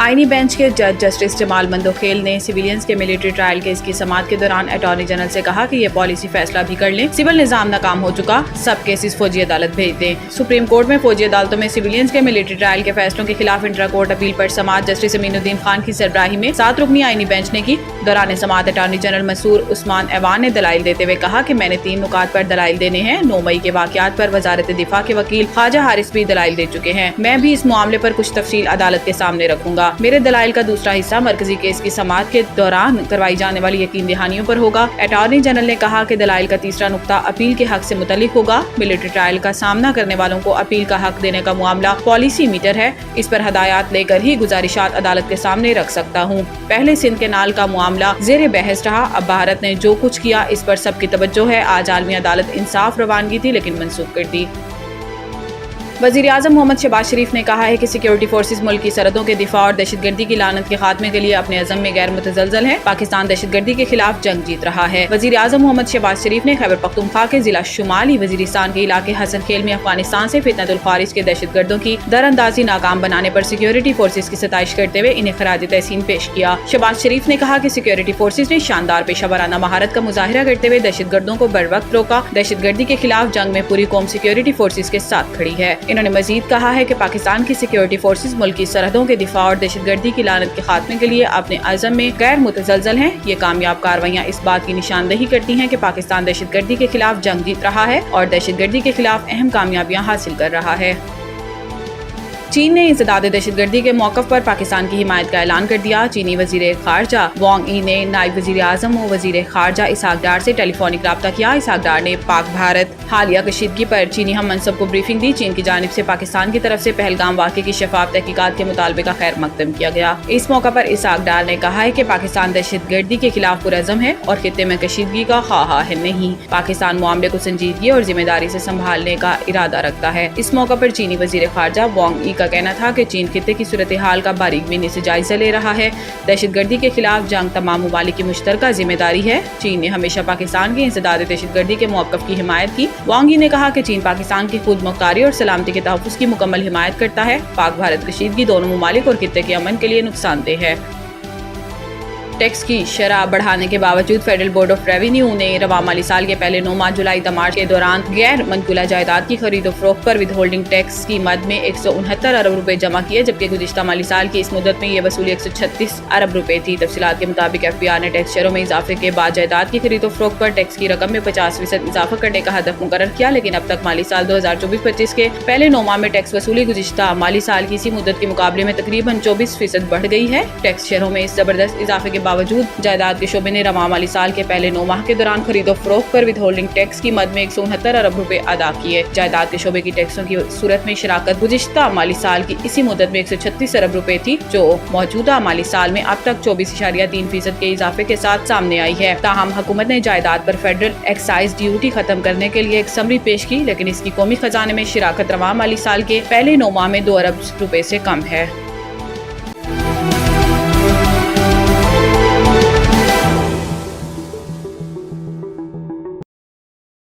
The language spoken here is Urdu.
آئینی بینچ کے جج جسٹس جمال مندوخیل نے سویلینز کے ملٹری ٹرائل کیس کی سماعت کے دوران اٹارنی جنرل سے کہا کہ یہ پالیسی فیصلہ بھی کر لیں سول نظام ناکام ہو چکا، سب کیسز فوجی عدالت بھیج دیں۔ سپریم کورٹ میں فوجی عدالتوں میں سویلینز کے ملٹری ٹرائل کے فیصلوں کے خلاف انٹرا کورٹ اپیل پر سماعت جسٹس امین الدین خان کی سربراہی میں 7 رکنی آئینی بینچ نے کی۔ دوران سماعت اٹارنی جنرل مسرور عثمان ایوان نے دلائل دیتے ہوئے کہا کہ میں نے 3 نکات پر دلائل دینے ہیں۔ 9 مئی کے واقعات پر وزارت دفاع کے وکیل خواجہ حارث بھی دلائل دے چکے ہیں، میں بھی اس معاملے پر کچھ تفصیل عدالت کے سامنے رکھوں گا۔ میرے دلائل کا دوسرا حصہ مرکزی کیس کی سماعت کے دوران کروائی جانے والی یقین دہانیوں پر ہوگا۔ اٹارنی جنرل نے کہا کہ دلائل کا تیسرا نقطہ اپیل کے حق سے متعلق ہوگا۔ ملٹری ٹرائل کا سامنا کرنے والوں کو اپیل کا حق دینے کا معاملہ پالیسی میٹر ہے، اس پر ہدایات لے کر ہی گزارشات عدالت کے سامنے رکھ سکتا ہوں۔ پہلے سندھ کینال کا معاملہ زیر بحث رہا، اب بھارت نے جو کچھ کیا اس پر سب کی توجہ ہے۔ آج عالمی عدالت انصاف روانگی تھی لیکن منسوخ کر دی۔ وزیراعظم محمد شہباز شریف نے کہا ہے کہ سیکیورٹی فورسز ملک کی سرحدوں کے دفاع اور دہشت گردی کی لعنت کے خاتمے کے لیے اپنے عزم میں غیر متزلزل ہے۔ پاکستان دہشت گردی کے خلاف جنگ جیت رہا ہے۔ وزیراعظم محمد شہباز شریف نے خیبر پختونخوا کے ضلع شمالی وزیرستان کے علاقے حسن خیل میں افغانستان سے فتنۃ الخوارج کے دہشت گردوں کی دراندازی ناکام بنانے پر سیکیورٹی فورسز کی ستائش کرتے ہوئے انہیں خراج تحسین پیش کیا۔ شہباز شریف نے کہا کہ سیکیورٹی فورسز نے شاندار پیشہ ورانہ مہارت کا مظاہرہ کرتے ہوئے دہشت گردوں کو بروقت روکا۔ دہشت گردی کے خلاف جنگ میں پوری قوم سیکیورٹی فورسز کے ساتھ کھڑی ہے۔ انہوں نے مزید کہا ہے کہ پاکستان کی سیکیورٹی فورسز ملک کی سرحدوں کے دفاع اور دہشت گردی کی لعنت کے خاتمے کے لیے اپنے عزم میں غیر متزلزل ہیں۔ یہ کامیاب کارروائیاں اس بات کی نشاندہی کرتی ہیں کہ پاکستان دہشت گردی کے خلاف جنگ جیت رہا ہے اور دہشت گردی کے خلاف اہم کامیابیاں حاصل کر رہا ہے۔ چین نے انسداد دہشت گردی کے موقف پر پاکستان کی حمایت کا اعلان کر دیا۔ چینی وزیر خارجہ وانگ ای نے نائب وزیر اعظم و وزیر خارجہ اسحاق ڈار سے ٹیلی فونک رابطہ کیا۔ اسحاق ڈار نے پاک بھارت حالیہ کشیدگی پر چینی ہم منصب کو بریفنگ دی۔ چین کی جانب سے پاکستان کی طرف سے پہلگام واقعے کی شفاف تحقیقات کے مطالبے کا خیر مقدم کیا گیا۔ اس موقع پر اسحاق ڈار نے کہا ہے کہ پاکستان دہشت گردی کے خلاف پرعزم ہے اور خطے میں کشیدگی کا خواہاں ہے نہیں۔ پاکستان معاملے کو سنجیدگی اور ذمہ داری سے سنبھالنے کا ارادہ رکھتا ہے۔ اس موقع پر چینی وزیر خارجہ وانگ ای کا کہنا تھا کہ چین خطے کی صورتحال کا باریک بینی سے جائزہ لے رہا ہے۔ دہشت گردی کے خلاف جنگ تمام ممالک کی مشترکہ ذمہ داری ہے۔ چین نے ہمیشہ پاکستان کے انسداد دہشت گردی کے موقف کی حمایت کی۔ وانگ ای نے کہا کہ چین پاکستان کی خود مختاری اور سلامتی کے تحفظ کی مکمل حمایت کرتا ہے۔ پاک بھارت کشیدگی دونوں ممالک اور خطے کے امن کے لیے نقصان دہ ہے۔ ٹیکس کی شرح بڑھانے کے باوجود فیڈرل بورڈ آف ریونیو نے رواں مالی سال کے پہلے 9 ماہ جولائی تا مارچ کے دوران غیر منقولہ جائیداد کی خرید و فروخت پر ود ہولڈنگ ٹیکس کی مد میں 169 ارب روپے جمع کیے، جبکہ گزشتہ مالی سال کی اس مدت میں یہ وصولی 136 ارب روپے تھی۔ تفصیلات کے مطابق ایف بی آر نے ٹیکس شرحوں میں اضافے کے بعد جائیداد کی خرید و فروخت پر ٹیکس کی رقم میں 50% اضافہ کرنے کا ہدف مقرر کیا، لیکن اب تک مالی سال 2024-25 کے پہلے 9 ماہ میں ٹیکس وصولی گزشتہ مالی سال کی اسی مدت کے مقابلے میں تقریباً 24% بڑھ گئی ہے۔ ٹیکس شرحوں میں اس زبردست اضافے کے باوجود جائیداد کے شعبے نے رواں مالی سال کے پہلے 9 ماہ کے دوران خرید و فروخت پر ود ہولڈنگ ٹیکس کی مد میں 169 ارب روپے ادا کیے۔ جائیداد کے شعبے کی ٹیکسوں کی صورت میں شراکت گزشتہ مالی سال کی اسی مدت میں 136 ارب روپے تھی، جو موجودہ مالی سال میں اب تک 24.3% کے اضافے کے ساتھ سامنے آئی ہے۔ تاہم حکومت نے جائیداد پر فیڈرل ایکسائز ڈیوٹی ختم کرنے کے لیے ایک سمری پیش کی، لیکن اس کی قومی خزانے میں شراکت رواں مالی سال کے پہلے 9 ماہ میں 2 ارب روپے سے کم ہے۔